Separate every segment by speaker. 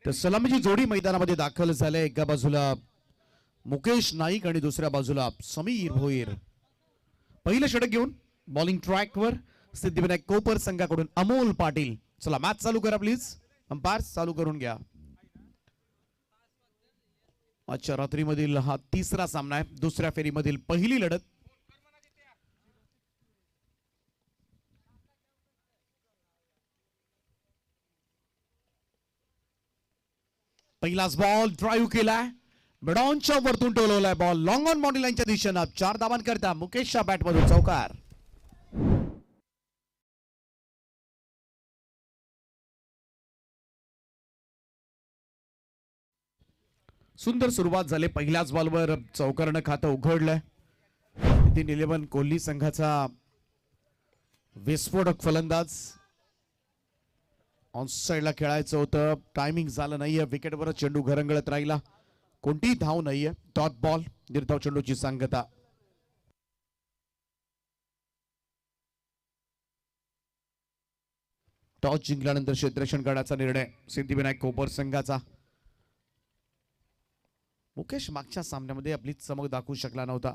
Speaker 1: तर सलामीची जोडी मैदानामध्ये दाखल झाले. एका बाजूला मुकेश नाईक आणि दुसऱ्या बाजूला समीर भोईर. पहिलं षटक घेऊन बॉलिंग ट्रॅकवर सिद्धिविनायक कोपर संघाकडून अमोल पाटील. चला मॅच चालू करा प्लीज. अंपायर चालू करून घ्या. आजच्या रात्रीमधील हा तिसरा सामना आहे. दुसऱ्या फेरीमधील पहिली लढत. पहिलाच बॉल ड्राईव्ह केलाय. मिडॉनच्या वरतून टोलवलाय बॉल लॉंग ऑन बाउंड्री लाईनच्या दिशेनं. 4 धावांकरता मुकेशच्या बॅटमधून चौकार. सुंदर सुरुवात झाली. पहिल्याच बॉलवर चौकारनं खातं उघडलंय. नितीन 11 कोहली संघाचा विस्फोटक फलंदाज. ऑन साइडला खेळायचं होतं, टायमिंग झालं नाहीये. विकेटवर चेंडू घरंगळत राहिला. कोणतीही धाव नाहीये. डॉट बॉल, निर्धाव चेंडूची सांगता. टॉस जिंकल्यानंतर क्षेत्ररक्षण करण्याचा निर्णय सिद्धिविनायक कोपर संघाचा. मुकेश मागच्या सामन्यामध्ये आपली चमक दाखवू शकला नव्हता.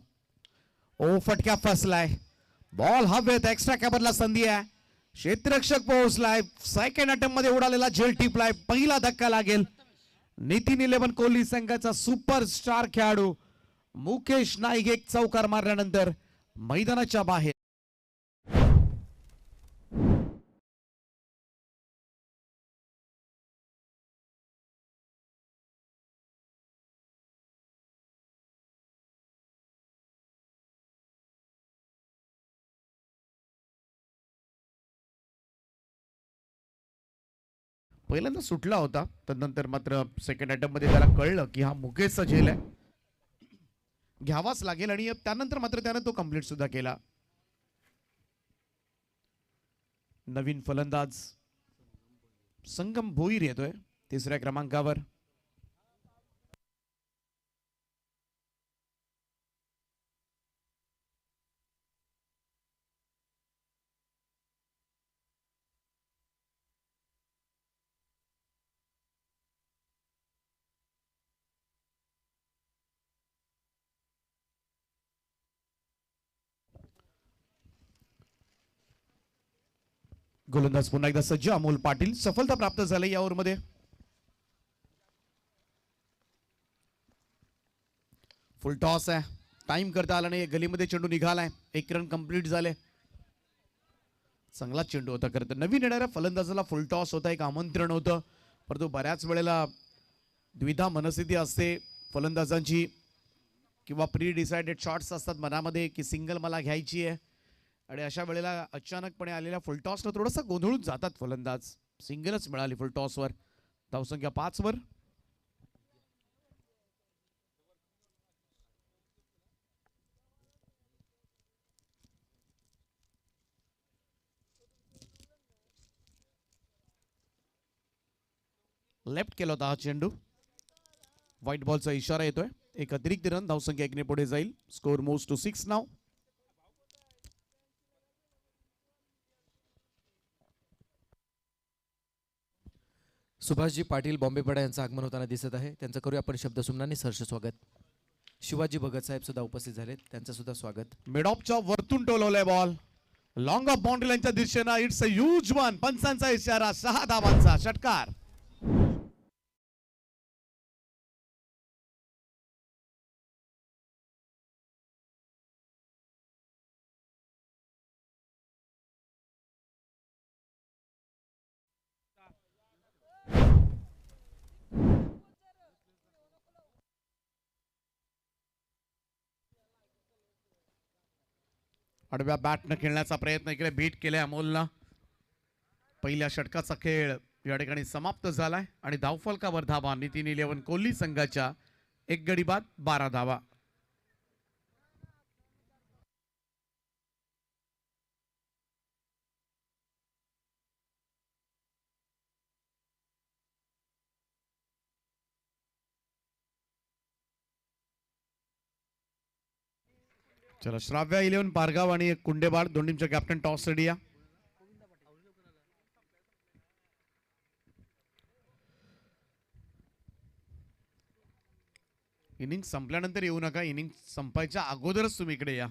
Speaker 1: ओ फटका फसलाय. बॉल हवेत. एक्स्ट्रा कॅबरला संधी आहे. क्षेत्ररक्षक पोहोचलाय. सेकंड अटेम्प्ट मध्ये उडालेला झेल टिपलाय. पहिला धक्का लागेल. नितीन 11 कोहली संघाचा सुपरस्टार खेळाडू मुकेश नाईक एक चौकार मारल्यानंतर मैदानाच्या बाहेर. पहिल्यांदा सुटला होता, तर नंतर मात्र सेकंड अटेम्प्ट मध्ये त्याला कळलं की हा मुकेशचा झेल आहे, घ्यावाच लागेल. आणि त्यानंतर मात्र त्याने तो कंप्लीट सुद्धा केला. नवीन फलंदाज संगम भोईर येतोय तिसऱ्या क्रमांकावर. गोलंदाज पुन्हा एकदा सज्ज अमोल पाटील. सफलता प्राप्त झाली या ओव्हरमध्ये. फुल टॉस आहे. टाइम करता आला नाही. गलीमध्ये चेंडू निघालाय. 1 रन कंप्लीट झाले. चांगला चेंडू होता. खरं तर नवीन येणाऱ्या फलंदाजाला फुल टॉस होता, एक आमंत्रण होतं. परंतु बऱ्याच वेळेला द्विधा मनस्थिती असते फलंदाजांची, किंवा प्री डिसाइडेड शॉट्स असतात मनामध्ये की सिंगल मला घ्यायची आहे. आणि अशा वेळेला अचानकपणे आलेल्या फुलटॉसला थोडासा गोंधळून जातात फलंदाज. सिंगलच मिळाली फुलटॉसवर. धावसंख्या 5 वर. लेफ्ट केला होता हा चेंडू. व्हाईट बॉलचा इशारा येतोय. एक अतिरिक्त रन. धावसंख्या 1 ने पुढे जाईल. स्कोर मूव्स टू 6 नाव.
Speaker 2: सुभाषजी पाटील बॉम्बेपाडा यांचं आगमन होताना दिसत आहे. त्यांचं करूया आपण शब्दसुमनाने सहर्ष स्वागत. शिवाजी भगत साहेब सुद्धा उपस्थित झालेत, त्यांचं सुद्धा स्वागत.
Speaker 1: मिडऑफच्या वरतून टोलवलाय बॉल लॉंग ऑफ बाउंड्री लाईनच्या दिशेनं. It's a huge one. पंचांचा इशारा. 6 धावांचा षटकार. आडव्या बॅटनं खेळण्याचा प्रयत्न इकडे बीट केलाय अमोलनं. पहिल्या षटकाचा खेळ या ठिकाणी समाप्त झालाय आणि धावफलकावर धावा नितीन 11 कोहली संघाच्या. 1 गडी बाद 12 धावा. चला श्राव्या 11 पारगाव आणि कुंडेबाड दोन टीमचे कॅप्टन टॉस रेडी या. इनिंग संपल्यानंतर येऊ नका, इनिंग संपायच्या अगोदरच तुम्ही इकडे या.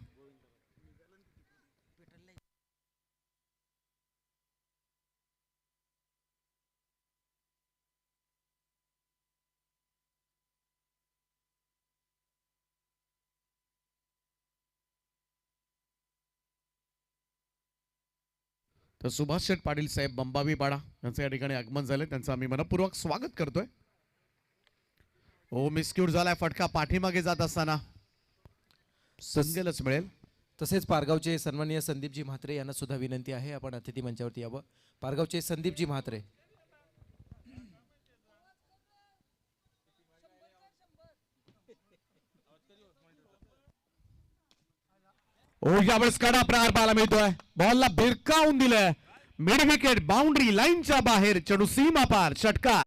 Speaker 1: तर सुभाष शेठ पाटील साहेब बंबावी पाडा यांचं या ठिकाणी आगमन झालंय, त्यांचं आम्ही मनपूर्वक स्वागत करतोय. ओ मिसक्यूट झालाय फटका पाठीमागे जात असताना सिंगलच मिळेल.
Speaker 2: तसेच पारगावचे सन्माननीय संदीपजी म्हात्रे यांना सुद्धा विनंती आहे आपण अतिथी मंचावरती यावं. पारगावचे संदीपजी म्हात्रे.
Speaker 1: ओ यावेळेस कडा प्रहार पाहायला मिळतोय. बॉलला भिरकावून दिलंय. मिड विकेट बाउंड्री लाईनच्या बाहेर, चेंडू सीमा पार, षटकार.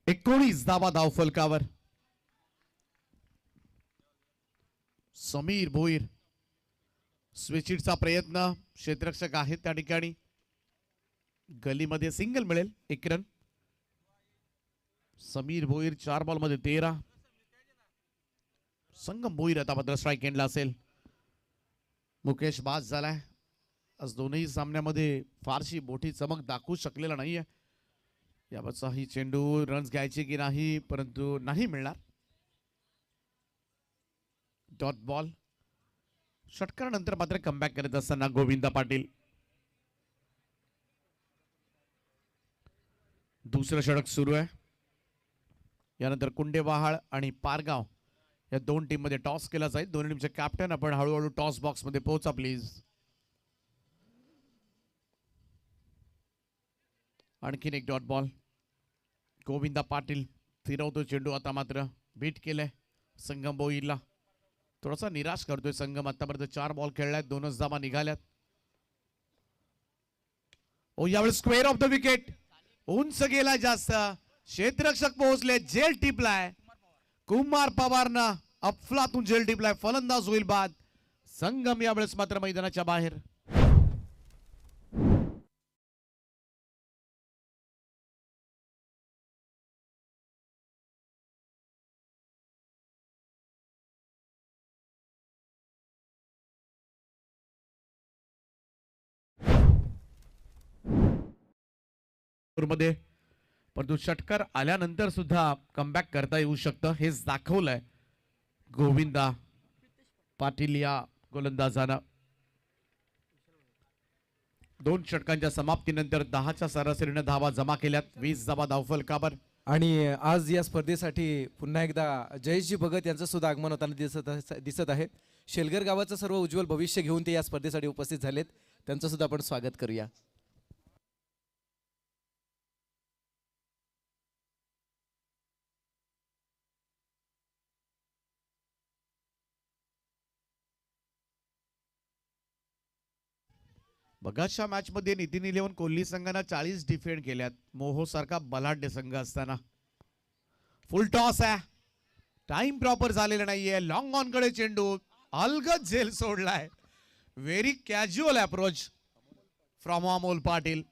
Speaker 1: एकोणीस धावा धावफलकावर. समीर भोईर स्विचिटचा प्रयत्न, क्षेत्ररक्षक आहेत त्या ठिकाणी. गलीमध्ये सिंगल मिळेल, 1 रन. समीर भोईर 4 बॉलमध्ये 13. संगम भोईर आता मात्र स्ट्राईक एंडला असेल. मुकेश बाद झालाय. आज दोनही सामन्यामध्ये फारशी मोठी चमक दाखवू शकलेला नाहीये. यावरचा ही चेंडू रन्स घ्यायचे की नाही, परंतु नाही मिळणार. Dot ball. षटकारानंतर मात्र कमबॅक करत असताना गोविंदा पाटील. दुसरं षटक सुरू आहे. यानंतर कुंडेवाहाळ आणि पारगाव या दोन टीम मध्ये टॉस केला जाईल. दोन्ही टीमचे कॅप्टन आपण हळूहळू टॉस बॉक्स मध्ये पोहोचा प्लीज. आणखीन एक डॉट बॉल. गोविंदा पाटील फिरवतो चेंडू. आता मात्र बीट केलंय संगम भोईरला. थोडासा निराश करतोय संगम. आतापर्यंत 4 बॉल खेळल्यात, 2च धावा निघाल्यात. ओ यावेळी स्क्वेअर ऑफ द विकेट. उंच गेला जास्त. क्षेत्ररक्षक पोहोचले, जेल टिपलाय. कुमार पवारनं अफलातून जेल टिपलाय. फलंदाज होईल बाद. संगम यावेळेस मात्र मैदानाच्या बाहेर. मध्ये परंतु षटकार आल्यानंतर सुद्धा कमबॅक करता येऊ शकतं, हेच दाखवलंय गोविंदा पाटील या गोलंदाजानं. 2 षटकांच्या समाप्तीनंतर 10च्या सरासरीने धावा जमा केल्यात. 20 धावा धावफलकावर.
Speaker 2: आणि आज या स्पर्धेसाठी पुन्हा एकदा जयेशजी भगत यांचं सुद्धा आगमन होताना दिसत आहे. शेलगर गावाचं सर्व उज्ज्वल भविष्य घेऊन ते या स्पर्धेसाठी उपस्थित झालेत. त्यांचं सुद्धा आपण स्वागत करूया.
Speaker 1: बघाच्या मॅच मध्ये नितीन 11 कोहली संघानं 40 डिफेंड केल्यात. मोहो सारखा बलाढ्य संघ असताना. फुल टॉस आहे. टाइम प्रॉपर झालेला नाहीये. लॉंग ऑन कडे चेंडू अलगद झेल सोडलाय. Very casual approach from Amol Patil.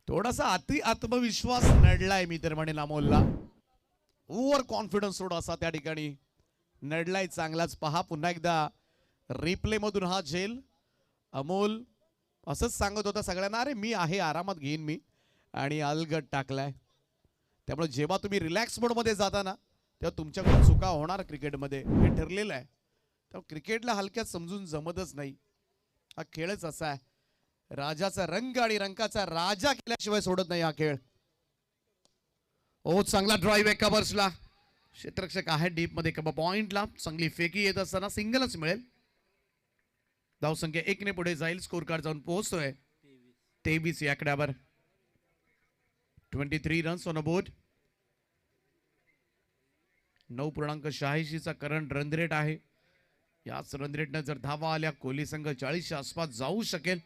Speaker 1: थोडासा अति आत्मविश्वास नडलाय मी तर म्हणेन अमोलला. ओव्हर कॉन्फिडन्स थोडासा त्या ठिकाणी नडलाय. चांगलाच पहा पुन्हा एकदा रिप्ले मधून हा झेल. अमोल असंच सांगत होता सगळ्यांना, अरे मी आहे, आरामात घेईन मी, आणि अलगट टाकलाय. त्यामुळे जेव्हा तुम्ही रिलॅक्स मोडमध्ये जाता ना, तेव्हा तुमच्याकडून चुका होणार क्रिकेटमध्ये, हे ठरलेलं आहे. तेव्हा क्रिकेटला हलक्यात समजून जमतच नाही. हा खेळच असा आहे. राजाचा रंग आणि रंगाचा राजा केल्याशिवाय सोडत नाही हा खेळ. ओ चांगला ड्राईव्ह आहे कव्हर्सला. क्षेत्ररक्षक आहे डीप मध्ये कबा पॉइंटला. चांगली फेकी येत असताना सिंगलच मिळेल. धावसंख्या 1 ने पुढे जाईल. स्कोर कार्ड जाऊन पोहोचतोय 23 या आकड्यावर. 23 रन्स ऑन अ बोर्ड. 9.86 चा करंट रन रेट आहे. याच रन रेटनं जर धावा आल्या कोहली संघ 40च्या आसपास जाऊ शकेल.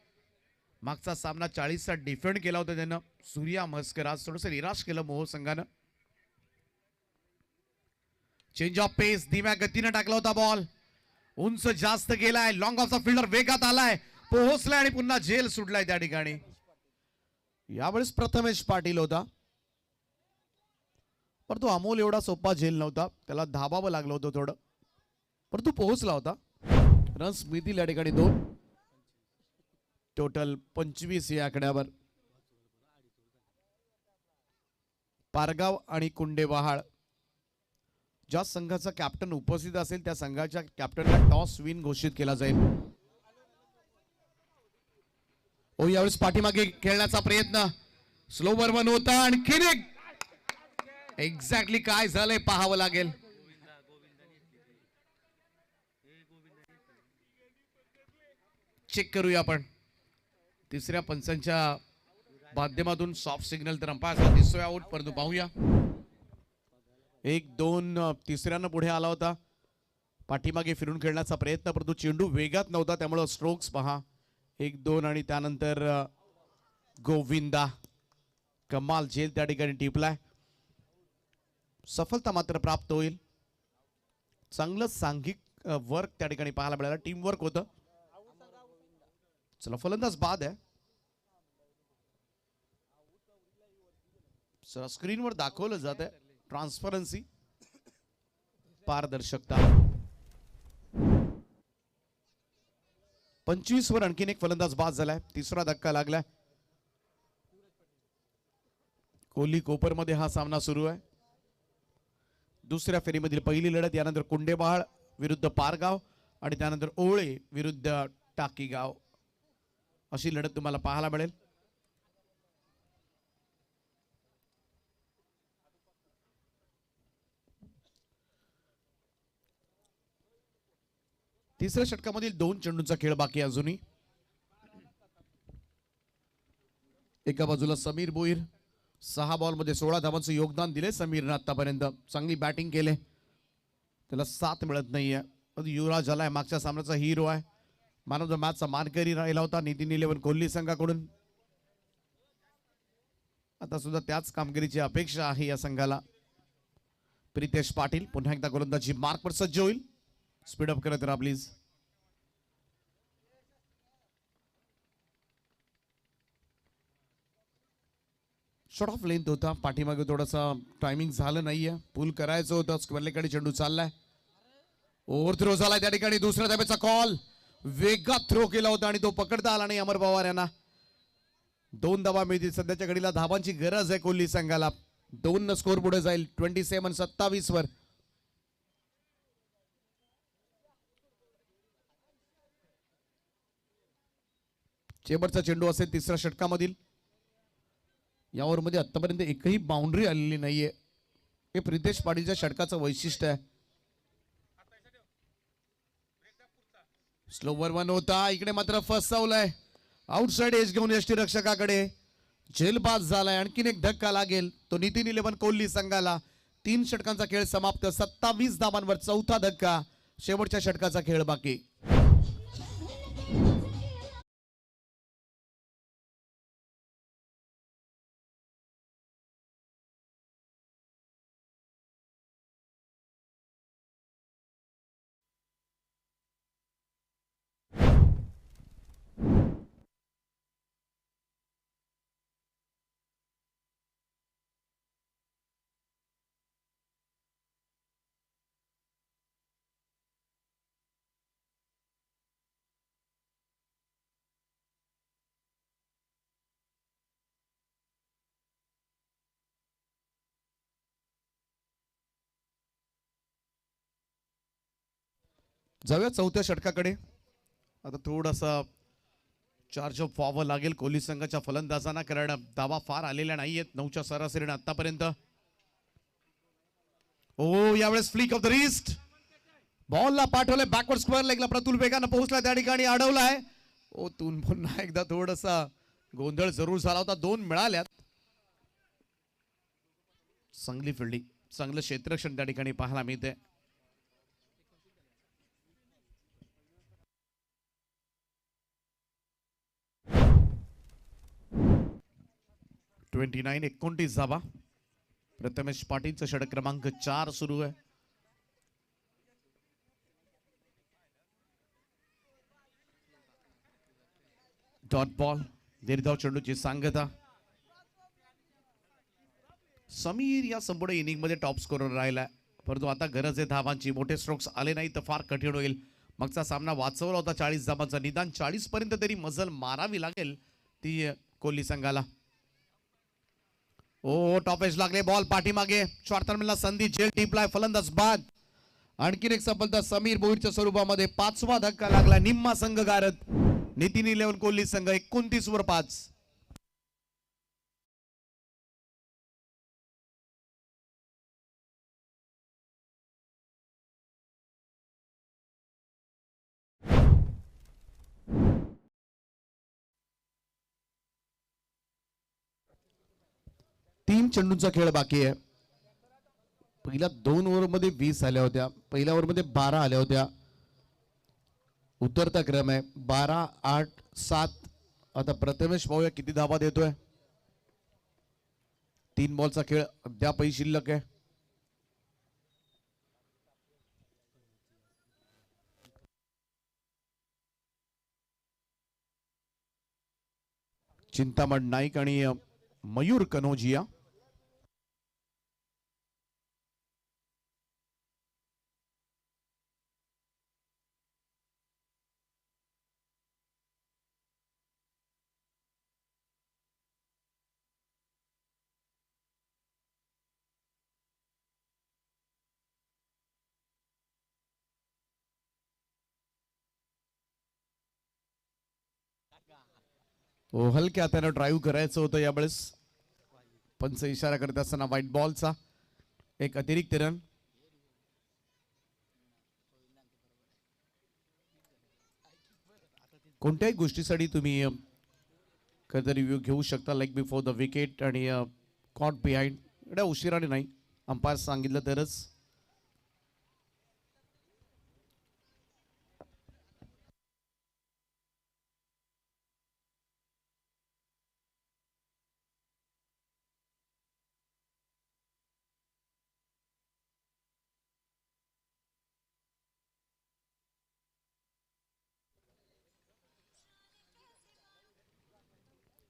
Speaker 1: मागचा सामना 40चा डिफेंड केला होता त्यानं. सूर्या मस्कर आज थोडंसं निराश केलं मोहो संघानं. चेंज ऑफ पेस, धीम्या गतीनं टाकला होता बॉल. उंच जास्त गेलाय, लॉंग ऑफचा फिल्डर वेगात आलाय, पोहोचलाय आणि पुन्हा झेल सुटलाय त्या ठिकाणी. यावेळेस प्रथमेश पाटील होता, परंतु अमोल एवढा सोपा झेल नव्हता, त्याला धाबावं लागलं होतं थोडं, परंतु पोहोचला होता. रन्स मिळतील या ठिकाणी 2. टोटल 25 या आकड्यावर. पारगाव आणि कुंडेबहाळ ज्या संघाचा कॅप्टन उपस्थित असेल त्या संघाच्या कॅप्टनला टॉस विन घोषित केला जाईल. ओ यावेळेस पाठीमागे खेळण्याचा प्रयत्न, स्लोवर वन होता, आणखीन एक. एक्झॅक्टली काय झालंय पाहावं लागेल. चेक करूया आपण. तिसऱ्या पंचांच्या माध्यमातून सॉफ्ट सिग्नल तर अंपायरचा दिसतोय आउट, परंतु पाहूया. 1-2 तिसऱ्यानं पुढे आला होता, पाठीमागे फिरून खेळण्याचा प्रयत्न, परंतु चेंडू वेगात नव्हता, त्यामुळे स्ट्रोक्स पहा. 1-2 आणि त्यानंतर गोविंदा कमाल झेल त्या ठिकाणी टिपलाय. सफलता मात्र प्राप्त होईल. चांगलं सांघिक वर्क त्या ठिकाणी पाहायला मिळालं, टीम वर्क होतं. चला फलंदाज बाद आहे. स्क्रीनवर दाखवलं जात आहे ट्रान्सपरन्सी, पारदर्शकता. 25 वर आणखीन एक फलंदाज बाद झालाय. तिसरा धक्का लागलाय. कोहली कोपर मध्ये हा सामना सुरू आहे. दुसऱ्या फेरीमधील पहिली लढत, यानंतर कुंडेबहाळ विरुद्ध पारगाव आणि त्यानंतर ओळे विरुद्ध टाकीगाव अशी लढत तुम्हाला पाहायला मिळेल. तिसऱ्या षटकामधील 2 चेंडूंचा खेळ बाकी अजूनही. एका बाजूला समीर भोईर 6 बॉलमध्ये 16 धावांचं योगदान दिले समीरनं आतापर्यंत. चांगली बॅटिंग केले, त्याला साथ मिळत नाहीये. युवराज आलाय, मागच्या सामन्याचा हिरो आहे, मॅन ऑफ द मॅचचा मानकरी राहिला होता नितीन 11 कोहली संघाकडून. आता सुद्धा त्याच कामगिरीची अपेक्षा आहे या संघाला. प्रितेश पाटील पुन्हा एकदा गोलंदाजी मार्कवर सज्ज होईल. स्पीड अप करत राहा प्लीज. शॉर्ट ऑफ लेंथ होता, पाठीमागे थोडासा टायमिंग झालं नाहीये, पुल करायचं होतं. स्क्वेअरलेकडे चेंडू चाललाय, ओव्हर थ्रो झालाय त्या ठिकाणी. दुसऱ्या धाब्याचा कॉल, वेगात थ्रो केला होता आणि तो पकडता आला नाही अमर पवार यांना. 2 धावा मिळतील. सध्याच्या घडीला धावांची गरज आहे कोहली संघाला. 2 न स्कोर पुढे जाईल 27-27 वर. चेबरचा चेंडू असेल तिसऱ्या षटकामधील. या ओव्हरमध्ये आतापर्यंत एकही बाउंड्री आलेली नाहीये. हे प्रितेश पाटीलच्या षटकाचं वैशिष्ट्य आहे. स्लोवर वन होता, इकडे मात्र फसवलाय. आउटसाइड एज घेऊन यष्टीरक्षकाकडे झेलबाज झालाय. आणखीन एक धक्का लागेल, तो नितीन 11 कोहली संघाला. 3 षटकांचा खेळ समाप्त, 27 धावांवर चौथा धक्का. शेवटच्या षटकाचा खेळ बाकी. जाऊया चौथ्या षटकाकडे. आता थोडासा चार्ज ऑफ व्हावं लागेल कोहली संघाच्या फलंदाजांना, कारण धावा फार आलेल्या नाहीयेत 9च्या सरासरीने आतापर्यंत. ओ यावेळेस फ्लिक ऑफ द रिस्ट, बॉलला पाठवलंय बॅकवर्ड स्क्वेअर लेगला. प्रतुल वेगानं पोहोचला, त्या ठिकाणी अडवलाय. ओ तून पुन्हा एकदा थोडासा गोंधळ जरूर झाला होता. 2 मिळाल्यात. चांगली फिल्डिंग, चांगलं क्षेत्ररक्षण त्या ठिकाणी पाहायला मिळते. ट्वेंटी 29 धावा. प्रथमेश पाटीलचं षटक क्रमांक 4 सुरू आहे. डॉट बॉल दीर्घ चेंडूची सांगता. समीर या संपूर्ण इनिंग मध्ये टॉप स्कोरर राहिला, परंतु आता गरज आहे धावांची. मोठे स्ट्रोक्स आले नाही तर फार कठीण होईल. मागचा सामना वाचवला होता 40 धावांचा, निदान 40 पर्यंत तरी मजल मारावी लागेल ती कोहली संघाला. ओ टॉपेज लागले, बॉल पाठीमागे. शॉर्ट टर्मिनला संधी, झेल टिपलाय, फलंदाज बाद. आणखीन एक सफलता समीर भोईरच्या स्वरूपामध्ये. 5वा धक्का लागला, निम्मा संघ गारद. नितीन 11 कोहली संघ 29 वर 5. तीन चेंडूंचा खेळ बाकी आहे. पहिल्या 2 ओव्हरमध्ये 20 आल्या होत्या, पहिल्या ओव्हरमध्ये 12 आल्या होत्या. उतरता क्रम आहे, 12, 8, 7. आता प्रथमेश पाहूया किती धावा देतोय. 3 बॉलचा खेळ अद्यापही शिल्लक आहे. चिंतामण नाईक आणि मयूर कनोजिया. हलक्या हाताने ड्राईव्ह करायचं होतं यावेळेस. पंच इशारा करत असताना व्हाईट बॉलचा एक अतिरिक्त रन. कोणत्याही गोष्टीसाठी तुम्ही कधीतरी रिव्ह्यू घेऊ शकता, लाईक बिफोर द विकेट आणि कॉट बिहाइंड. एवढ्या उशिराने नाही, अंपायर सांगितलं तरच.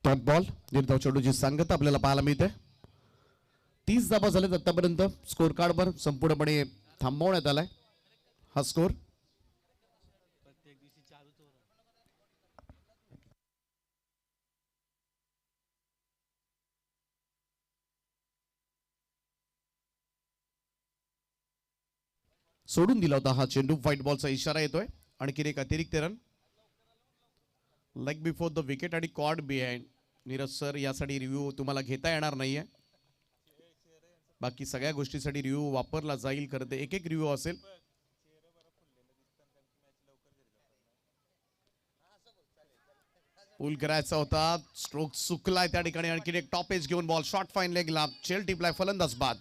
Speaker 1: टॉप बॉल दीर्घ चेंडूची सांगता आपल्याला पाहायला मिळते. 30 धावा झाल्यात आतापर्यंत. स्कोर कार्डवर संपूर्णपणे थांबवण्यात आलाय हा स्कोर. सोडून दिला होता हा चेंडू. व्हाईट बॉलचा इशारा येतोय. आणखी एक अतिरिक्त run, like before the wicket आणि कॉट बिहाइंड. नीरज सर, यासाठी रिव्ह्यू तुम्हाला घेता येणार नाहीये. बाकी सगळ्या गोष्टीसाठी रिव्ह्यू वापरला जाईल. खरं तर एक रिव्ह्यू असेल. पूल करायचा होता, स्ट्रोक चुकलाय त्या ठिकाणी. आणखी एक टॉप एज घेऊन बॉल शॉर्ट फाईन लेगला, चेल टिपलाय, फलंदाज बाद.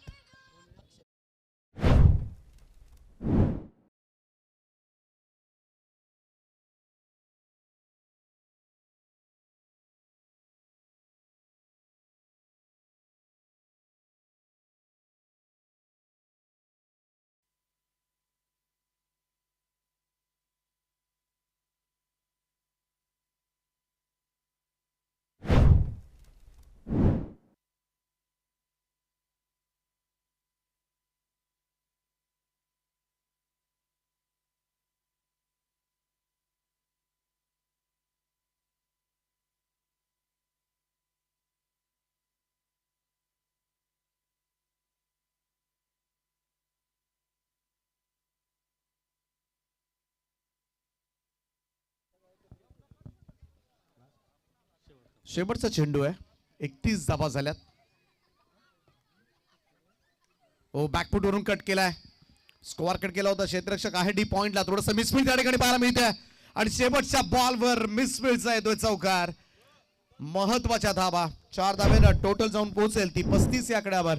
Speaker 1: शेवटचा चेंडू आहे. 31 धावा झाल्यात. ओ बॅकफुट वरून कट केलाय. स्कोअर कट केला होता. क्षेत्ररक्षक आहे डी पॉइंटला. थोडंसं मिसफील्ड त्या ठिकाणी पाहायला मिळतंय. आणि शेवटच्या बॉलवर मिसफील्डचा येतोय चौकार. महत्वाच्या धावा. 4 धावेनं टोटल जाऊन पोहोचेल ती 35 या आकड्यावर.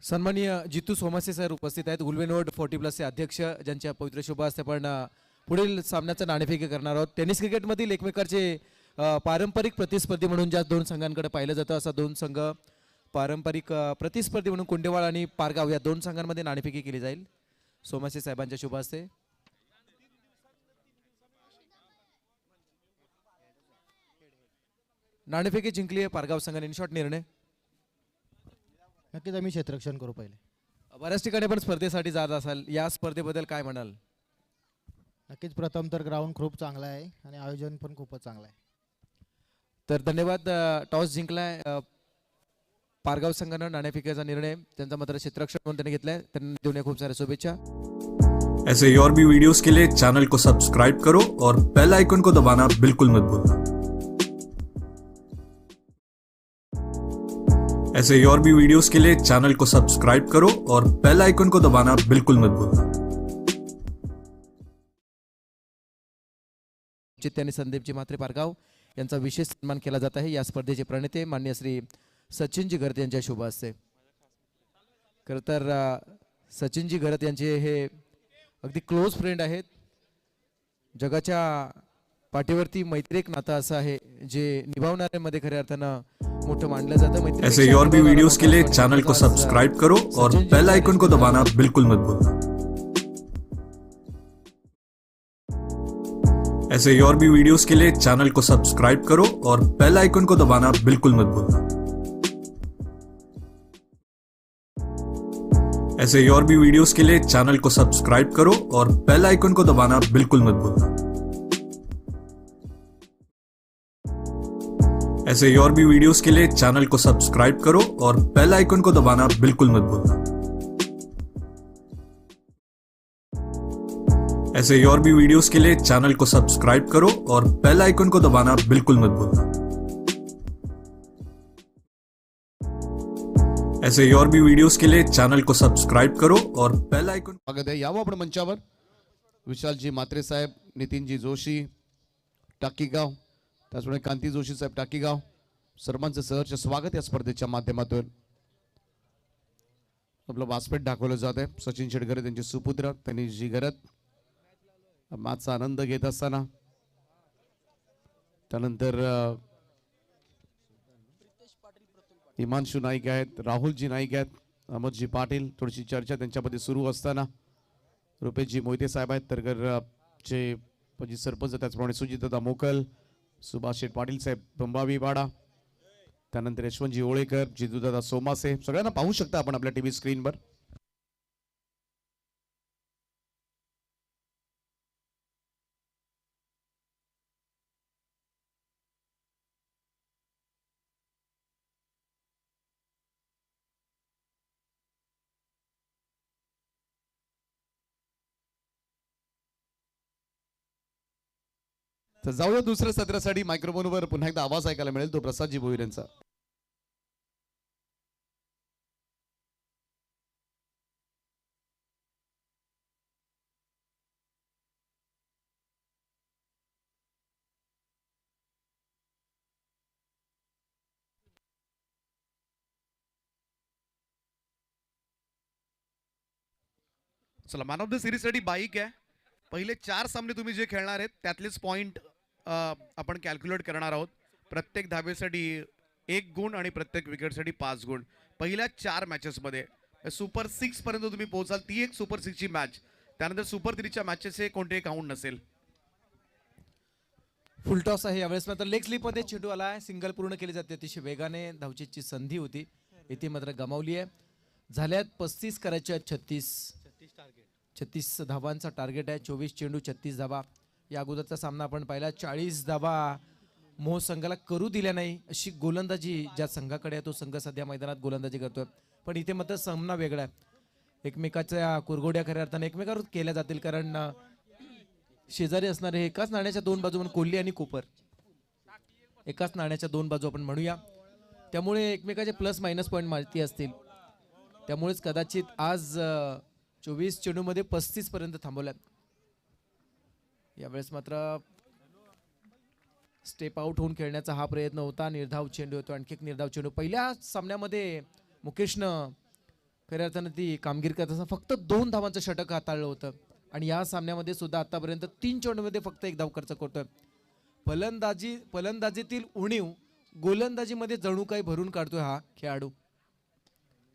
Speaker 2: सन्माननीय जितू सोमासे सर उपस्थित आहेत. गुलवेनोड 40+ अध्यक्ष, ज्यांच्या पवित्र शुभ हस्ते आपण पुढील सामन्याचं नाणेफेक करणार आहोत. टेनिस क्रिकेटमधील एकमेकांचे पारंपरिक प्रतिस्पर्धी म्हणून ज्या दोन संघांकडे पाहिलं जातं असा दोन संघ पारंपरिक प्रतिस्पर्धी म्हणून कुंडेवाळ आणि पारगाव या दोन संघांमध्ये नाणेफेकी केली जाईल सोमासे साहेबांच्या शुभ हस्ते. नाणेफेकी जिंकली आहे पारगाव संघाने. इन शॉर्ट निर्णय.
Speaker 3: नक्कीच आम्ही क्षेत्ररक्षण करू पहिले.
Speaker 2: बऱ्याच ठिकाणी पण स्पर्धेसाठी जात असाल, या स्पर्धेबद्दल काय म्हणाल?
Speaker 3: नक्कीच प्रथम तर ग्राउंड खूप चांगला आहे आणि आयोजन पण खूपच चांगलं आहे.
Speaker 2: तर धन्यवाद. टॉस जिंकलाय पारगाव संघानं. नाणेफेकीचा निर्णय त्यांचा मात्र क्षेत्ररक्षण म्हणून त्यांनी घेतलाय. त्यांना देऊन खूप साऱ्या शुभेच्छा.
Speaker 4: ऐसे ही और भी वीडियोस के लिए चैनल को सब्सक्राइब करो और बेल आइकन को दबाना बिल्कुल मत भूलना. ऐसे ही और भी वीडियोस के लिए चैनल को सब्सक्राइब करो और बेल आइकन को दबाना बिल्कुल मत भूलना.
Speaker 2: चित्ते आणि संदीपजी म्हात्रे पारगाव यांचा विशेष सन्मान केला जात आहे. या स्पर्धेचे प्रणेते मान्य श्री सचिनजी घरत यांच्या शुभ हस्ते. खरं तर सचिनजी घरत यांचे हे अगदी क्लोज फ्रेंड आहेत. जगाच्या पाठीवरती मैत्रिक नातं असं आहे जे निभावणाऱ्यांमध्ये खऱ्या अर्थानं मोठं मानलं जातं.
Speaker 4: ऐसे ही और भी वीडियोस के लिए चैनल को सब्सक्राइब करो और बेल आइकन को दबाना बिल्कुल मत भूलना. ऐसे ही और भी वीडियोस के लिए चैनल को सब्सक्राइब करो और बेल आइकन को दबाना बिल्कुल मत भूलना. ऐसे ही और भी वीडियोस के लिए चैनल को सब्सक्राइब करो और बेल आइकन को दबाना बिल्कुल मत भूलना. ऐसे ही और भी वीडियोस के लिए चैनल को सब्सक्राइब करो और बेल आइकन को दबाना बिल्कुल मत भूलना. ऐसे ही और भी वीडियोस के लिए चैनल को सब्सक्राइब करो और बेल आइकन को दबाना बिल्कुल मत भूलना. ऐसे ही और भी वीडियोस के लिए चैनल को सब्सक्राइब करो और बेल आइकन.
Speaker 1: स्वागत आहे. यावं आपण मंचावर. विशालजी म्हात्रे साहेब, नितीनजी जोशी टाकीगाव, त्याचप्रमाणे कांती जोशी साहेब टाकीगाव, सर्वांचं सहर्ष स्वागत या स्पर्धेच्या माध्यमातून. आपलं व्यासपीठ दाखवलं जात आहे. सचिन शेटकरे त्यांचे सुपुत्र तनिषजी घरत मॅचचा आनंद घेत असताना, त्यानंतर हिमांशू नाईक आहेत, राहुलजी नाईक आहेत, अहमदजी पाटील, थोडीशी चर्चा त्यांच्यामध्ये सुरू असताना रुपेशजी मोहिते साहेब आहेत, तरगरचे पजी सरपंच, त्याचप्रमाणे सुजितदादा मोकल, सुभाष शेठ पाटील साहेब बंबावी वाडा, त्यानंतर यशवंतजी ओळेकर, जितूदादा सोमासे, सगळ्यांना पाहू शकता आपण आपल्या टीव्ही स्क्रीनवर. तर जाऊया दुसऱ्या सत्रासाठी. मायक्रोफोनवर पुन्हा एकदा आवाज ऐकायला मिळेल तो प्रसादजी भोईर यांचा. चला, मॅन ऑफ द सिरीज साठी बाईक आहे. पहिले 4 सामने तुम्ही जे खेळणार आहेत त्यातलेच पॉइंट आपण कॅल्क्युलेट करणार आहोत. प्रत्येक धावेसाठी 1 गुण आणि प्रत्येक विकेटसाठी 5 गुण. पहिल्या 4 मॅचेसमध्ये सुपर 6 पर्यंत तुम्ही पोहोचाल, ती एक सुपर 6 ची मॅच. त्यानंतर सुपर 3च्या मॅचेस हे कोणतेही काउंट नसेल.
Speaker 2: फुलटॉस आहे यावेळेस. मात्र लेग स्लिप मध्ये चेंडू आला आहे. सिंगल पूर्ण केली जाते. अतिशय वेगाने धावचीची संधी होती, इथे मात्र गमावली आहे. झाल्यात 35 करायच्या 36 धावांचा टार्गेट आहे. 24 चेंडू 36 धावा. या अगोदरचा सामना आपण पाहिला, 40 धावा मोह संघाला करू दिल्या नाही अशी गोलंदाजी ज्या संघाकडे आहे तो संघ सध्या मैदानात गोलंदाजी करतोय. पण इथे मात्र सामना वेगळा आहे. एकमेकाच्या कुरघोड्या खऱ्या अर्थाने एकमेकावर केल्या जातील, कारण शेजारी असणारे एकाच नाण्याच्या 2 बाजू म्हणून कोल्ही आणि कोपर, एकाच नाण्याच्या 2 बाजू आपण म्हणूया. त्यामुळे एकमेकाचे प्लस मायनस पॉईंट माहिती असतील. त्यामुळेच कदाचित आज 24 चेंडूमध्ये 35 पर्यंत थांबवल्यात. यावेळेस मात्र स्टेप आउट होऊन खेळण्याचा हा प्रयत्न होता. निर्धाव चेंडू होतो, आणखी एक निर्धाव चेंडू. पहिल्या सामन्यामध्ये मुकेशनं खऱ्या अर्थानं ती कामगिरी करत असताना फक्त 2 धावांचं षटक हाताळलं होतं आणि या सामन्यामध्ये सुद्धा आतापर्यंत 3 चेंडूमध्ये फक्त 1 धाव खर्च करतोय. फलंदाजीतील उणीव गोलंदाजीमध्ये जणू काही भरून काढतोय हा खेळाडू.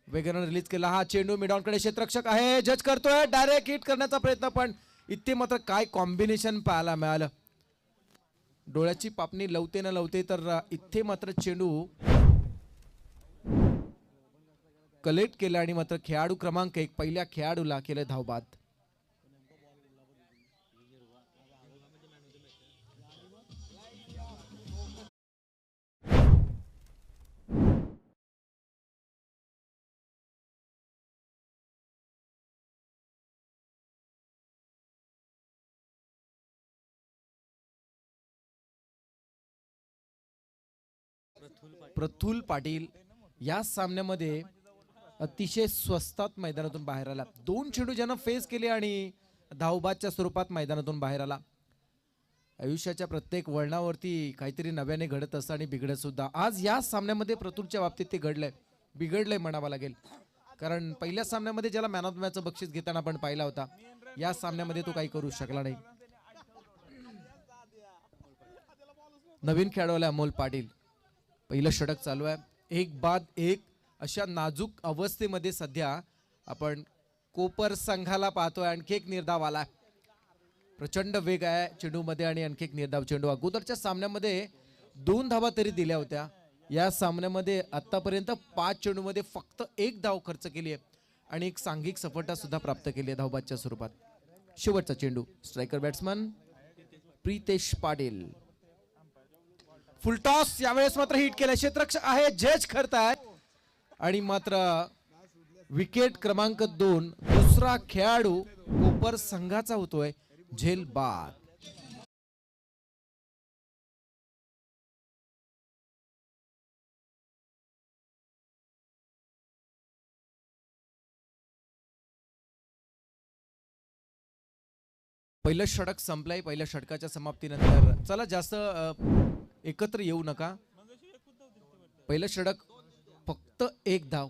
Speaker 2: वेगानं रिलीज केला हा चेंडू मिडॉन कडे, क्षेत्ररक्षक आहे, जज करतोय, डायरेक्ट हिट करण्याचा प्रयत्न, पण इथे मात्र काय कॉम्बिनेशन पाहायला मिळालं. डोळ्याची पापणी लवते न लवते तर इथे मात्र चेंडू कलेक्ट केला आणि मात्र खेळाडू क्रमांक 1 पहिल्या खेळाडूला केलं धावबाद. प्रफुल्ल पाटील या सामन्यामध्ये अतिशय स्वस्तात मैदानातून बाहेर आला. 2 चेंडू ज्यानं फेस केले आणि धावबादच्या स्वरूपात मैदानातून बाहेर आला. आयुष्याच्या प्रत्येक वळणावरती काहीतरी नव्याने घडत असतं आणि बिघडत सुद्धा. आज या सामन्यामध्ये प्रफुल्लच्या बाबतीत ते बिघडलंय म्हणावं लागेल, कारण पहिल्या सामन्यामध्ये ज्याला मॅन ऑफ द मॅचचं बक्षीस घेताना आपण पाहिला होता, या सामन्यामध्ये तो काही करू शकला नाही. नवीन खेळाडू आला अमोल पाटील. पहिलं षटक चालू आहे, एक बाद एक अशा नाजूक अवस्थेमध्ये सध्या आपण कोपर संघाला पाहतोय. आणखी एक निर्धाव आला, प्रचंड वेग आहे चेंडूमध्ये आणि आणखी एक निर्धाव चेंडू. अगोदरच्या सामन्यामध्ये 2 धावा तरी दिल्या होत्या. या सामन्यामध्ये आतापर्यंत 5 चेंडूमध्ये फक्त 1 धाव खर्च केली आहे आणि एक सांघिक सफलता सुद्धा प्राप्त केली आहे धावबादच्या स्वरूपात. शेवटचा चेंडू, striker batsman Pritesh Patil. Full toss, यावेळेस मात्र हिट केलं, क्षेत्ररक्षक आहे, जज करतायत आणि मात्र विकेट क्रमांक 2 दुसरा खेळाडू कोपर संघाचा होतोय झेल बाद. पहिलं षटक संपलंय. पहिल्या षटकाच्या समाप्तीनंतर चला जास्त एकत्र येऊ नका. पहिलं षटक फक्त 1 धाव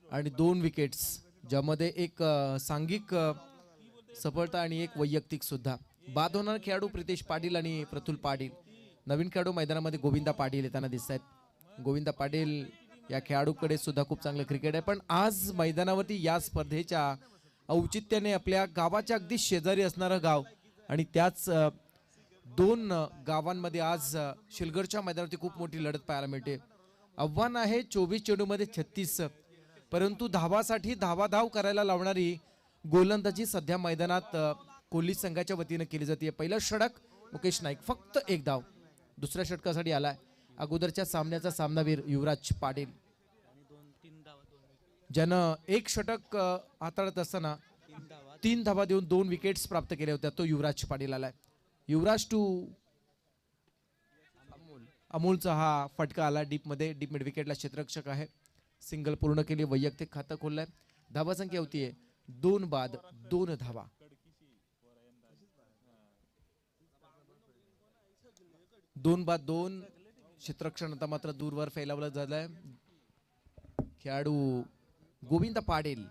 Speaker 2: आणि 2 विकेट्स, ज्यामध्ये एक सांघिक सफलता आणि एक वैयक्तिक सुद्धा. बाद होणार खेळाडू प्रितेश पाटील आणि प्रफुल्ल पाटील. नवीन खेळाडू मैदानामध्ये गोविंदा पाटील येताना दिसत आहेत. गोविंदा पाटील या खेळाडूकडे सुद्धा खूप चांगलं क्रिकेट आहे, पण आज मैदानावरती या स्पर्धेच्या औचित्याने आपल्या गावाच्या अगदी शेजारी असणारं गाव आणि त्याच 2 गावांमध्ये आज शिलगरच्या मैदानावरती खूप मोठी लढत पाहायला मिळते. आव्हान आहे 24 चेंडूमध्ये 36, परंतु धावासाठी धावाधाव करायला लावणारी गोलंदाजी सध्या मैदानात कोहली संघाच्या वतीनं केली जाते. पहिलं षटक मुकेश नाईक, फक्त 1 धाव. दुसऱ्या षटकासाठी आलाय अगोदरच्या सामन्याचा सामनावीर युवराज पाटील, ज्यानं 1 षटक हाताळत असताना 3 धावा देऊन 2 विकेट्स प्राप्त केल्या होत्या. तो युवराज पाटील आलाय. युवराज टू अमोलचा हा फटका आला डीप मिड विकेटला. क्षेत्ररक्षक आहे, सिंगल पूर्ण केली, वैयक्तिक खातं खोललंय. धावा संख्या होतीये 2 बाद 2 धावा. दोन बाद 2. क्षेत्ररक्षण आता मात्र दूरवर फैलावलं झालंय. खेळाडू गोविंद पाटील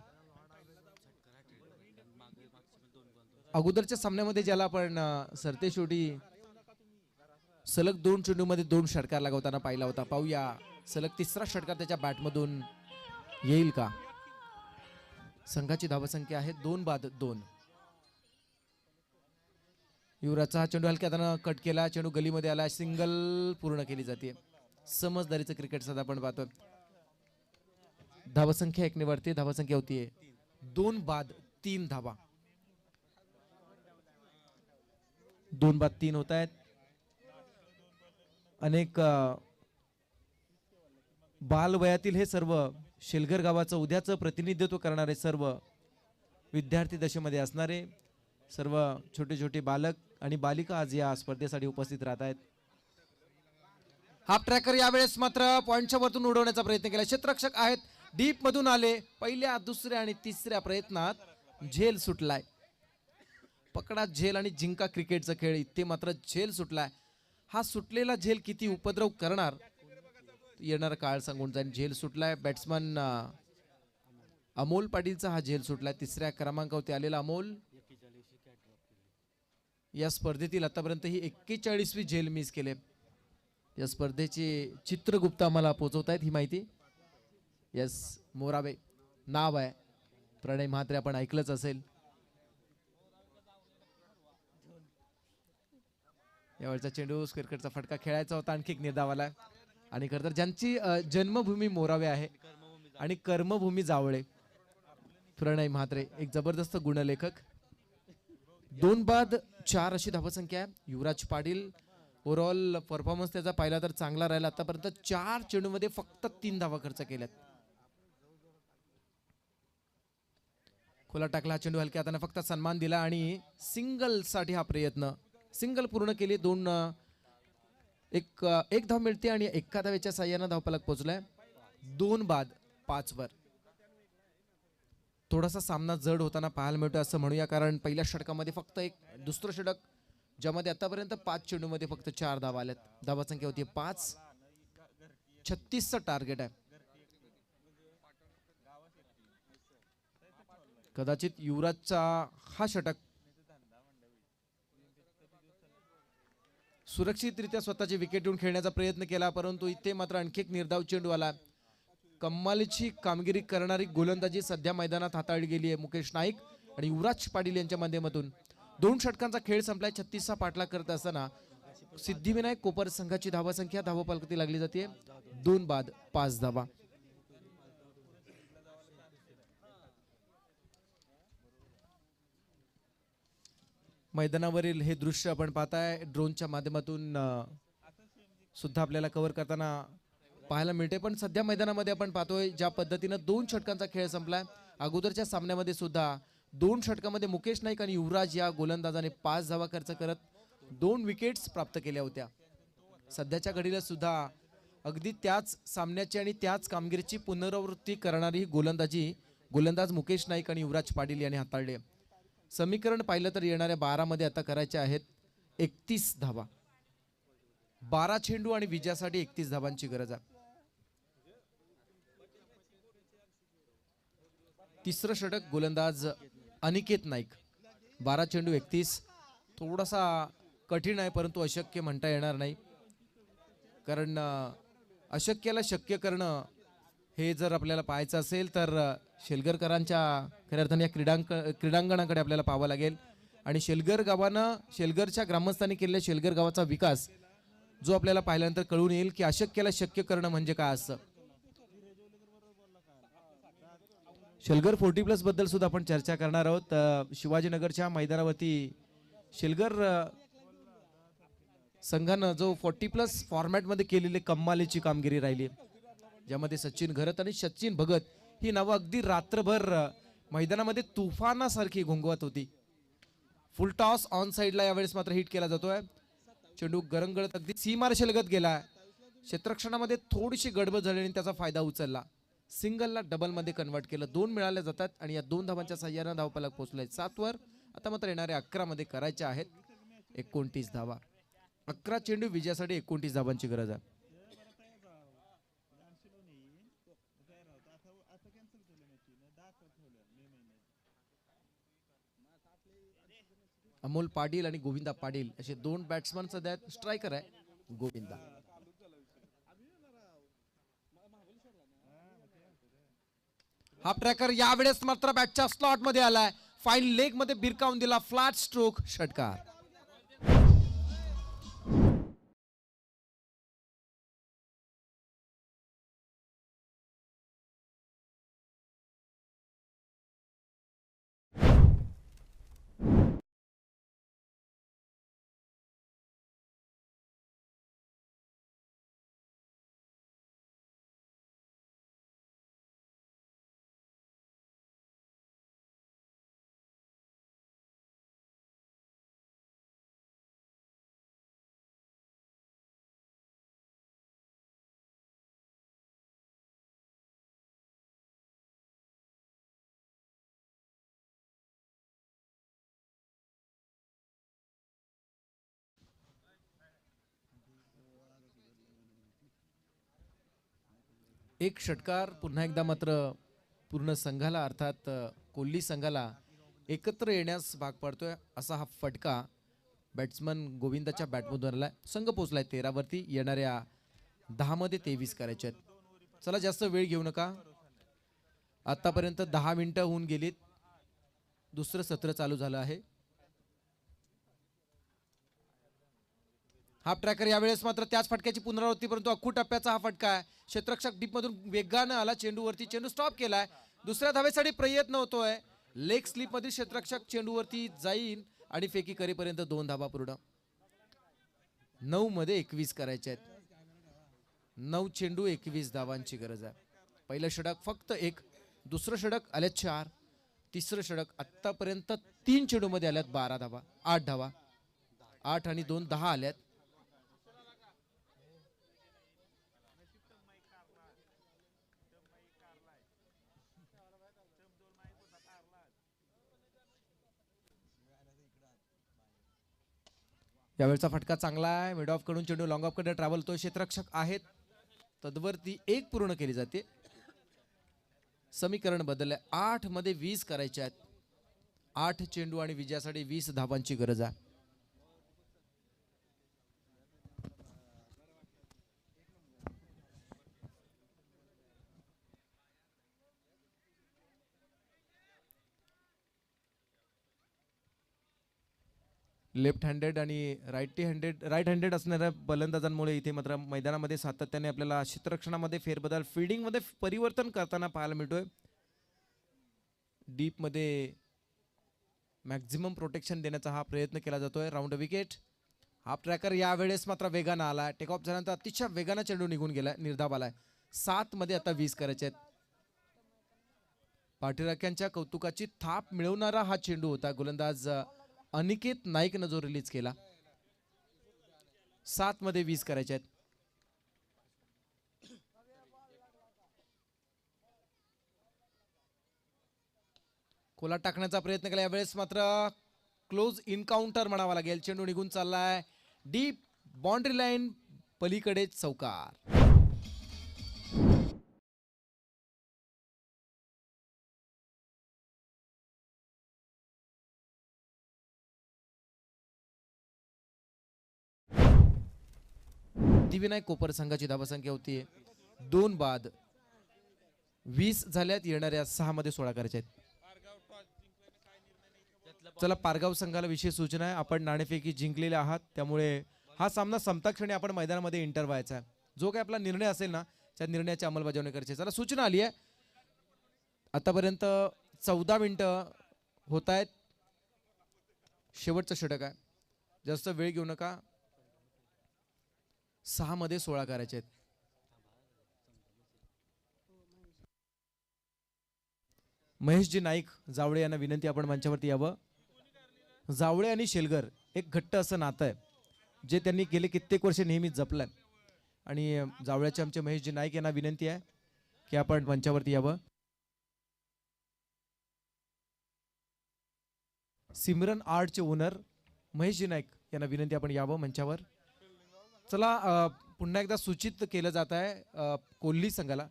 Speaker 2: अगोदरच्या सामन्यामध्ये ज्याला आपण सरतेशेवटी सलग 2 चेंडूमध्ये 2 षटकार लगावताना पाहिला होता. पाहूया सलग 3रा षटकार त्याच्या बॅटमधून येईल का. संघाची धावसंख्या आहे 2 बाद 2. युवराजचा हा चेंडू हलक्या हातानं कट केला, चेंडू गलीमध्ये आला, सिंगल पूर्ण केली जाते. समजदारीचं क्रिकेट सध्या आपण पाहतोय. धावसंख्या 1 ने वरती, धावसंख्या होतीये 2 बाद 3 धावा. 2 बाद 3 होत आहेत. अनेक बालवयातील हे सर्व शेलघर गावाचं उद्याचं प्रतिनिधित्व करणारे सर्व विद्यार्थी दशेमध्ये असणारे सर्व छोटे छोटे बालक आणि बालिका आज या स्पर्धेसाठी उपस्थित राहत आहेत. हाफ ट्रॅकर यावेळेस मात्र पॉइंटच्या वरतून उडवण्याचा प्रयत्न केला. क्षेत्ररक्षक आहेत, डीप मधून आले. पहिल्या, दुसऱ्या आणि तिसऱ्या प्रयत्नात झेल सुटलाय. पकडा झेल आणि जिंका क्रिकेटचा खेळ, इथे मात्र झेल सुटलाय. हा सुटलेला झेल किती उपद्रव करणार येणारा काळ सांगून जाईल. झेल सुटलाय. बॅट्समन अमोल पाटीलचा हा झेल सुटलाय. 3ऱ्या क्रमांकावरती आलेला अमोल. या स्पर्धेतील आतापर्यंत ही 41वी झेल मिस केले. या स्पर्धेचे चित्रगुप्त आम्हाला पोहोचवतायत ही माहिती. यस, मोरावे नाव आहे. प्रणय म्हात्रे आपण ऐकलंच असेल. यावरचा चेंडू स्क्वेअरकटचा फटका खेळायचा होता, आणखी एक निर्धाव आलाय. आणि खरं तर ज्यांची जन्मभूमी मोरावे आहे आणि कर्मभूमी जावळे, प्रणय म्हात्रे एक जबरदस्त गुणलेखक. 2-4 अशी धावसंख्या आहे. युवराज पाटील ओव्हरऑल परफॉर्मन्स त्याचा पाहिला तर चांगला राहिला. आतापर्यंत 4 चेंडूमध्ये फक्त 3 धावा खर्च केल्यात. खोला टाकला चेंडू, हलक्या हाताने फक्त सन्मान दिला आणि सिंगल साठी हा प्रयत्न. सिंगल पूर्ण केली. एक धाव मिळते आणि एका धावेच्या साह्यानं धावफलक पोहोचलाय. 2 बाद 5 वर. थोडासा सामना जड होताना पाहायला मिळतो असं म्हणूया, कारण पहिल्या षटकामध्ये फक्त एक दुसरं षटक ज्यामध्ये आतापर्यंत 5 चेंडूमध्ये फक्त 4 धावा आल्यात. धावा संख्या होती 5. 36चं टार्गेट आहे. कदाचित युवराजचा हा षटक सुरक्षितरित्या स्वतःची विकेट घेऊन खेळण्याचा प्रयत्न केला, परंतु इथे मात्र आणखी एक निर्धाव चेंडू आला. कमालीची कामगिरी करणारी गोलंदाजी सध्या मैदानात हाताळली गेली आहे मुकेश नाईक आणि युवराज पाटील यांच्या माध्यमातून. 2 षटकांचा खेळ संपलाय. 36चा पाठलाग करत असताना सिद्धिविनायक कोपर संघाची धावसंख्या धावफलकाती लागली जाते. 2 बाद 5 धावा. मैदानावरील हे दृश्य आपण पाहताय ड्रोनच्या माध्यमातून सुद्धा आपल्याला कव्हर करताना पाहायला मिळते. पण सध्या मैदानामध्ये आपण पाहतोय ज्या पद्धतीनं 2 षटकांचा खेळ संपलाय. अगोदरच्या सामन्यामध्ये सुद्धा 2 षटकामध्ये मुकेश नाईक आणि युवराज या गोलंदाजाने 5 धावा खर्च करत 2 विकेट्स प्राप्त केल्या होत्या. सध्याच्या घडीला सुद्धा अगदी त्याच सामन्याची आणि त्याच कामगिरीची पुनरावृत्ती करणारी गोलंदाज मुकेश नाईक आणि युवराज पाटील यांनी हाताळले. समीकरण पाहिलं तर येणाऱ्या 12 मध्ये आता करायचे आहेत 31 धावा. 12 चेंडू आणि विजयासाठी 31 धावांची गरज आहे. तिसरं षटक गोलंदाज अनिकेत नाईक. 12 चेंडू 31. थोडासा कठीण आहे, परंतु अशक्य म्हणता येणार नाही, कारण अशक्याला शक्य करणं हे जर आपल्याला पाहायचं असेल तर शेलगरकरांच्या खऱ्या अर्थाने या क्रीडांगणाकडे आपल्याला पाहावं लागेल. आणि शेलगरच्या ग्रामस्थांनी केलेल्या शेलगर गावाचा विकास जो आपल्याला पाहिल्यानंतर कळून येईल की अशक्याला शक्य करणं म्हणजे काय असतं. शेलगर 40+ बद्दल सुद्धा आपण चर्चा करणार आहोत. शिवाजीनगरच्या मैदानावरती शेलगर संघानं जो 40+ फॉर्मॅटमध्ये केलेली कमालीची कामगिरी राहिली, ज्यामध्ये सचिन घरत आणि सचिन भगत ही नावं अगदी रात्रभर मैदानामध्ये तुफानासारखी घोंगवत होती. फुल टॉस ऑन साइडला यावेळेस मात्र हिट केला जातोय. चेंडू गरंगळत अगदी सीमारेषेलगत गेला. क्षेत्ररक्षणामध्ये थोडीशी गडबड झाली आणि त्याचा फायदा उचलला. सिंगलला डबलमध्ये कन्वर्ट केलं. 2 मिळाले जातात आणि या 2 धावांच्या साह्यानं धावफलक पोहोचलाय 7 वर. आता मात्र येणाऱ्या 11 मध्ये करायच्या आहेत 29 धावा. 11 चेंडू विजयासाठी 29 धावांची गरज आहे. अमोल पाटील आणि गोविंदा पाटील असे 2 बॅट्समन सध्या स्ट्रायकर आहे गोविंदा. हा ट्रॅकर यावेळेस मात्र बॅटच्या स्लॉट मध्ये आलाय. फाईन लेग मध्ये बिरकावून दिला. फ्लॅट स्ट्रोक षटकार. एक षटकार पुन्हा एकदा मात्र पूर्ण संघाला अर्थात कोल्ही संघाला एकत्र येण्यास भाग पडतोय. असा हा फटका बॅट्समन गोविंदाच्या बॅटमधून आलाय. संघ पोहोचलाय 13 वरती. येणाऱ्या 10 मध्ये 23 करायचे आहेत. चला जास्त वेळ घेऊ नका. आतापर्यंत 10 मिनिटं होऊन गेलीत. दुसरं सत्र चालू झालं आहे. हाफ ट्रॅकर यावेळेस मात्र त्याच फटक्याची पुनरावृत्ती, परंतु अख्खू टप्प्याचा हा फटका आहे. क्षेत्ररक्षक डीप मधून वेगानं आला, चेंडूवरती चेंडू स्टॉप केलाय. दुसऱ्या धावेसाठी प्रयत्न होतोय. लेग स्लिप मधील क्षेत्ररक्षक चेंडूवरती जाईल आणि फेकी करेपर्यंत 2 धावा पूर्ण. 9 मध्ये 21 करायचे आहेत. 9 चेंडू 21 धावांची गरज आहे. पहिलं षटक फक्त 1, दुसरं षटक आल्यात 4, तिसरं षटक आतापर्यंत 3 चेंडू मध्ये आल्यात 12 धावा, 8 धावा. 8 आणि 2 10 आल्यात. यावेळचा फटका चांगला आहे. मिड ऑफ कडून चेंडू लॉंग ऑफ कडे ट्रॅव्हल तो क्षेत्ररक्षक आहेत. तद्वरती 1 पूर्ण केली जाते. समीकरण बदलले. 8 मध्ये 20 करायचे आहेत. 8 चेंडू आणि विजयासाठी 20 धावांची गरज आहे. लेफ्ट हँडेड आणि राईट हँडेड असणाऱ्या फलंदाजांमुळे इथे मात्र मैदानामध्ये सातत्याने आपल्याला क्षेत्ररक्षणामध्ये फेरबदल, फिल्डिंगमध्ये परिवर्तन करताना पाहायला मिळतोय. डीप मध्ये मॅक्झिमम प्रोटेक्शन देण्याचा हा प्रयत्न केला जातोय. Round wicket. हाफ ट्रॅकर यावेळेस मात्र वेगानं आलाय. टेक ऑफ झाल्यानंतर अतिशय वेगानं चेंडू निघून गेलाय, निर्धाव आलाय. 7 मध्ये आता 20 करायचे आहेत. पाठीराख्यांच्या कौतुकाची थाप मिळवणारा हा चेंडू होता. गोलंदाज अनिकेत नाईकनं जो रिलीज केला. 7 मध्ये 20 करायचे आहेत. खोला टाकण्याचा प्रयत्न केला. यावेळेस मात्र क्लोज इनकाउंटर म्हणावा लागेल. चेंडू निघून चाललाय. डीप बाउंड्री लाईन पलीकडे चौकार. सिद्धिविनायक कोपर संघाची धावसंख्या होती 2 बाद. 20 झाल्यात. येणाऱ्या 6 मध्ये 16 करायचे आहेत. चला पारगाव संघाला विशेष सूचना आहे. आपण नाणेफेकी जिंकलेले आहात, त्यामुळे हा सामना संपता क्षणी आपण मैदानामध्ये एंटर व्हायचा आहे. जो काही आपला निर्णय असेल ना, त्या निर्णयाची अंमलबजावणी करायची. चला सूचना आली आहे. आतापर्यंत 14 मिनिटं होत आहेत. शेवटचं षटक आहे. जास्त वेळ घेऊ नका. 6 मध्ये 16 करायचे आहेत. महेशजी नाईक जावळे यांना विनंती, आपण मंचावरती यावं. जावळे आणि शेलगर एक घट्ट असं नातं आहे, जे त्यांनी गेले कित्येक वर्ष नेहमी जपलंय. आणि जावळ्याचे आमचे महेशजी नाईक यांना विनंती आहे की आपण मंचावरती यावं. सिमरन आर्टचे ओनर महेशजी नाईक यांना विनंती, आपण यावं मंचावर. चला पुन्हा एकदा सूचित केलं जात आहे कोल्ही संघाला.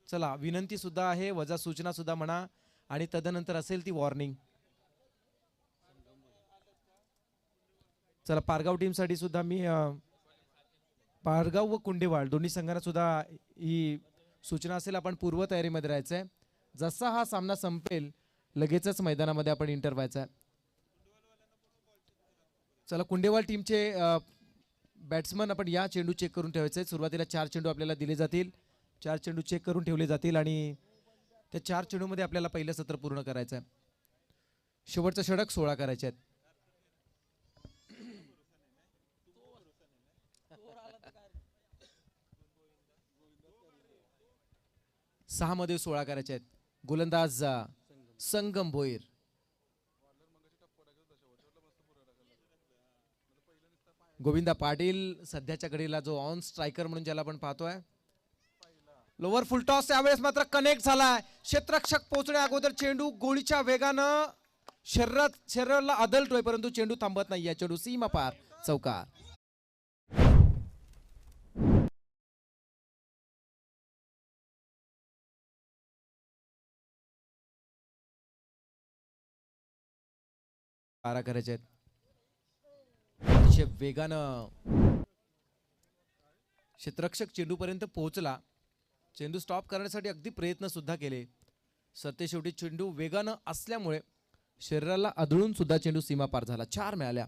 Speaker 2: चला विनंती सुद्धा आहे, वजा सूचना सुद्धा म्हणा, आणि तदनंतर असेल ती वॉर्निंग. चला पारगाव टीम साठी सुद्धा मी पारगाव व कुंडेवाळ दोन्ही संघांना सुद्धा ही सूचना असेल, आपण पूर्व तयारीमध्ये राहायचंय. जसा हा सामना संपेल लगेचच मैदानामध्ये आपण इंटर व्हायचं. चला कुंडेवाळ टीमचे बॅट्समन आपण या चेंडू चेक करून ठेवायचे. सुरुवातीला 4 चेंडू आपल्याला दिले जातील. 4 चेंडू चेक करून ठेवले जातील आणि त्या 4 चेंडू मध्ये आपल्याला पहिलं सत्र पूर्ण करायचं आहे. शेवटचं षटक 16 करायचे आहेत. सहा मध्ये 16 करायचे आहेत. गोलंदाज संगम भोईर. गोविंदा पाटील सध्याच्या घडीला जो ऑन स्ट्रायकर म्हणून ज्याला आपण पाहतोय. लोवर फुल टॉस यावेळेस मात्र कनेक्ट झालाय. क्षेत्ररक्षक पोहोचण्या अगोदर चेंडू गोळीच्या वेगानं शरीराला आदळतोय, परंतु चेंडू थांबत नाही. या चेंडू सीमा पार चौकार. बारा करायचे आहेत. अतिशय वेगानं क्षेत्ररक्षक चेंडूपर्यंत पोहोचला. चेंडू स्टॉप करण्यासाठी अगदी प्रयत्न सुद्धा केले. सरते शेवटी चेंडू वेगानं असल्यामुळे शरीराला आदळून सुद्धा चेंडू सीमा पार झाला. 4 मिळाल्या.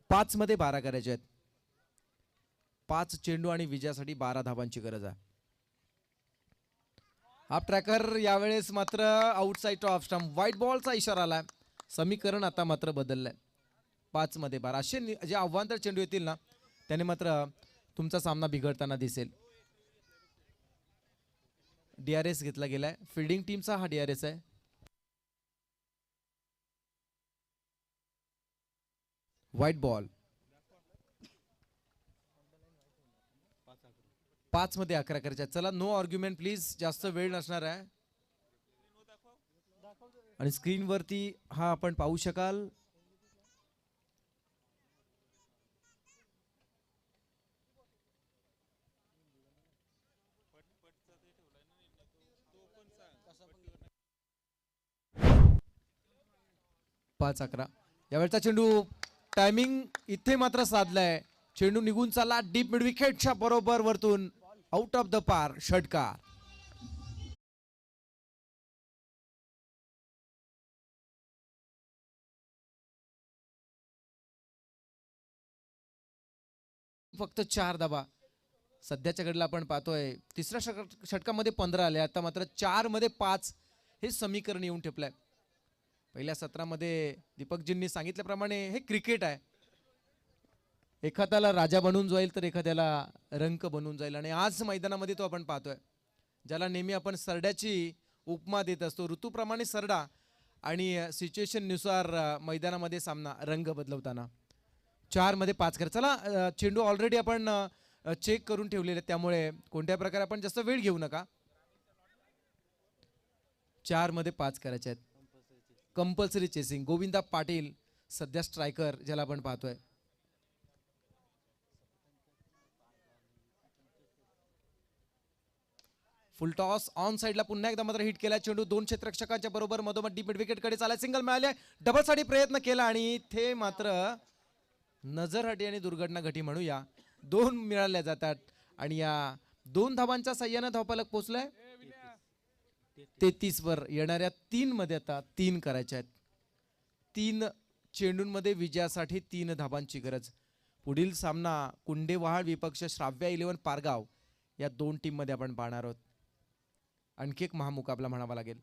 Speaker 2: 5 मध्ये 12 करायचे आहेत. 5 चेंडू आणि विजयासाठी 12 धावांची गरज आहे. हाफ ट्रॅकर यावेळेस मात्र आउटसाइड ऑफ स्टंप व्हाईट बॉलचा इशारा आलाय. समीकरण आता मात्र बदललंय. 5 मध्ये 12 असे जे आव्हांतर चेंडू येतील ना त्याने मात्र तुमचा सामना बिघडताना दिसेल. DRS घेतला गेलाय. फिल्डिंग टीमचा हा DRS आहे. White ball. 5 मध्ये 11 करायच्या. चला नो आर्ग्युमेंट प्लीज. जास्त वेळ नसणार आहे. आणि स्क्रीन वरती हा आपण पाहू शकाल. पाच 11 यावेळचा चेंडू टायमिंग इथे मात्र साधलाय. चेंडू निघून चालला डीप मिड विकेटच्या बरोबर वरतून आउट ऑफ द पार. षटकार. फक्त 4 धावा सध्याच्या घडीला आपण पाहतोय. तिसऱ्या षटकामध्ये 15 आले. आता मात्र 4 मध्ये 5 हे समीकरण येऊन ठेपलंय. पहिल्या सत्रामध्ये दीपकजींनी सांगितल्याप्रमाणे हे क्रिकेट आहे. एखाद्याला राजा बनून जाईल तर एखाद्याला रंक बनून जाईल. आणि आज मैदानामध्ये तो आपण पाहतोय ज्याला नेहमी आपण सरड्याची उपमा देत असतो. ऋतूप्रमाणे सरडा आणि सिच्युएशन नुसार मैदानामध्ये सामना रंग बदलवताना 4 मध्ये 5 कर. चला चेंडू ऑलरेडी आपण चेक करून ठेवलेले त्यामुळे कोणत्या प्रकारे आपण जास्त वेळ घेऊ नका. 4 मध्ये 5 करायचे आहेत. Compulsory chasing. गोविंदा पाटील सध्या स्ट्रायकर ज्याला आपण पाहतोय. फुल टॉस ऑन साइडला पुन्हा एकदा मात्र हिट केला. चेंडू 2 क्षेत्ररक्षकांच्या बरोबर मधोमध डीप मिड विकेट कडे चालला. सिंगल मिळाले. डबल साठी प्रयत्न केला आणि इथे मात्र नजरहटी आणि दुर्घटना घटी म्हणूया 2 मिळाल्या जातात. आणि या 2 धावांच्या साह्याने धावफलक पोहोचलाय 33 वर. येणाऱ्या 3 मध्ये आता 3 करायच्या आहेत. 3 चेंडूंमध्ये विजयासाठी 3 धावांची गरज. पुढील सामना कुंडेवाहाळ विपक्ष श्राव्या 11 पारगाव या 2 टीम मध्ये आपण पाहणार आहोत. आणखी एक महामुकाबला म्हणावा लागेल.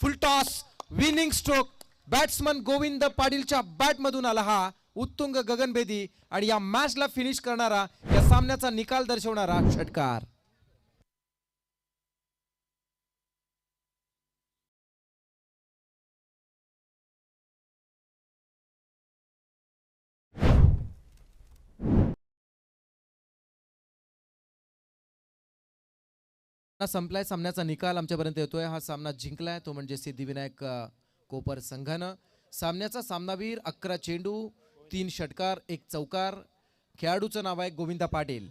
Speaker 2: Full toss winning stroke batsman Govind पाटीलच्या बॅट मधून आला हा उत्तुंग गगनभेदी आणि या मॅचला फिनिश करणारा, या सामन्याचा निकाल दर्शवणारा षटकार. संपलाय. सामन्याचा निकाल आमच्यापर्यंत येतोय. हा सामना जिंकलाय तो म्हणजे सिद्धिविनायक कोपर संघानं. सामन्याचा सामनावीर 11 चेंडू 3 षटकार 1 चौकार. खेळाडूचं नाव आहे गोविंदा पाटील.